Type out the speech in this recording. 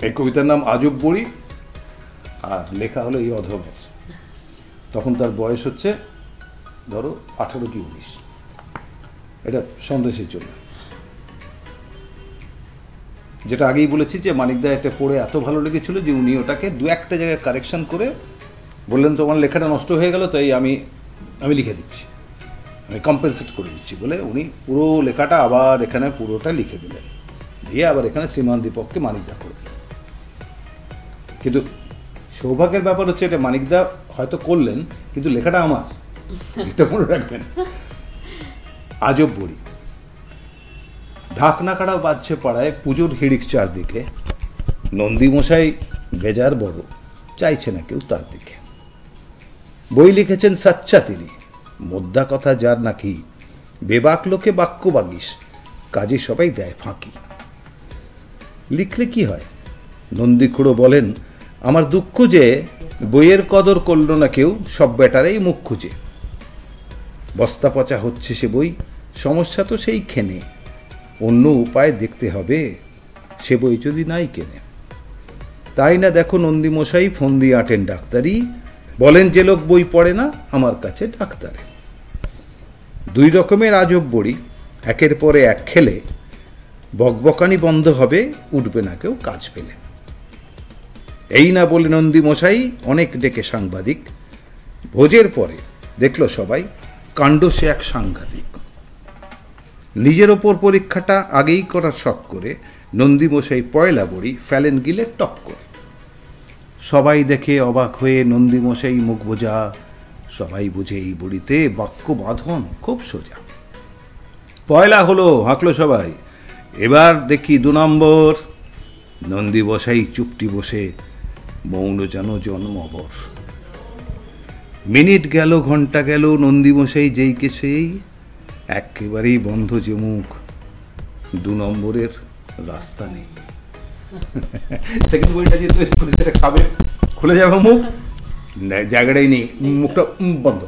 এই কবিতার নাম আজব বুড়ি, আর লেখা হলো এই অধমের। তখন তার বয়স হচ্ছে ধরো 18 কি 19। এটা সন্দেশের জন্য, যেটা আগেই বলেছি যে মানিকদা এটা পড়ে এত ভালো লেগেছিল যে উনি ওটাকে দু একটা জায়গায় কারেকশন করে বললেন তোমার লেখাটা নষ্ট হয়ে গেল, তাই আমি লিখে দিচ্ছি, আমি কম্পেনসেট করে দিচ্ছি বলে উনি পুরো লেখাটা আবার এখানে পুরোটা লিখে দিলেন, দিয়ে আবার এখানে শ্রীমান দীপককে মানিকদা করে দিলেন। কিন্তু সৌভাগ্যের ব্যাপার হচ্ছে এটা মানিকদা হয়তো করলেন, কিন্তু লেখাটা আমার, এটা মনে রাখবেন। আজব বুড়ি। ঢাকনাকাড়া বাজছে পাড়ায়, পুজোর হিড়িক চারদিকে, নন্দীমশাই বেজার বড়, চাইছে না কেউ তার দিকে। বই লিখেছেন সাচ্চা তিনি, মোদ্দা কথা যার নাকি, বেবাক লোকে বাক্য বাগিস, কাজে সবাই দেয় ফাঁকি। লিখলে কি হয়? নন্দীখুড়ো বলেন, আমার দুঃখ যে বইয়ের কদর করল না কেউ, সব বেটারেই মুখ খুঁজে। বস্তা পচা হচ্ছে সে বই, সমস্যা তো সেই খেনে, অন্য উপায় দেখতে হবে সে বই যদি নাই কেনে। তাই না দেখো নন্দীমশাই ফোন দিয়ে আঁটেন ডাক্তারি, বলেন যে লোক বই পড়ে না আমার কাছে ডাক্তারে। 2 রকমের আজব বড়ি, একের পরে এক খেলে, বকবকানি বন্ধ হবে, উঠবে না কেউ কাজ পেলে। এই না বলে নন্দীমশাই অনেক ডেকে সাংবাদিক, ভোজের পরে দেখলো সবাই কাণ্ড সে এক সাংঘাতিক। নিজের ওপর পরীক্ষাটা আগেই করার শখ করে নন্দীমশাই পয়লা বড়ি ফেলেন গিলে টপ করে। সবাই দেখে অবাক হয়ে নন্দীমশাই মুখ বোঝা, সবাই বুঝে এই বড়িতে বাক্য বাঁধন খুব সোজা। পয়লা হলো, হাঁকলো সবাই, এবার দেখি 2 নম্বর। নন্দীমশাই চুপটি বসে, মৌন যেন জন্মবর। মিনিট গেল, ঘন্টা গেল, নন্দীমশাই যেই কে সেই, একেবারেই বন্ধ যে মুখ, 2 নম্বরের রাস্তা নেই। সেকেন্ড বইটা যেহেতু সেটা খাবে, খুলে যাবে মুখ, জায়গাটাই নেই, মুখটা বন্ধ।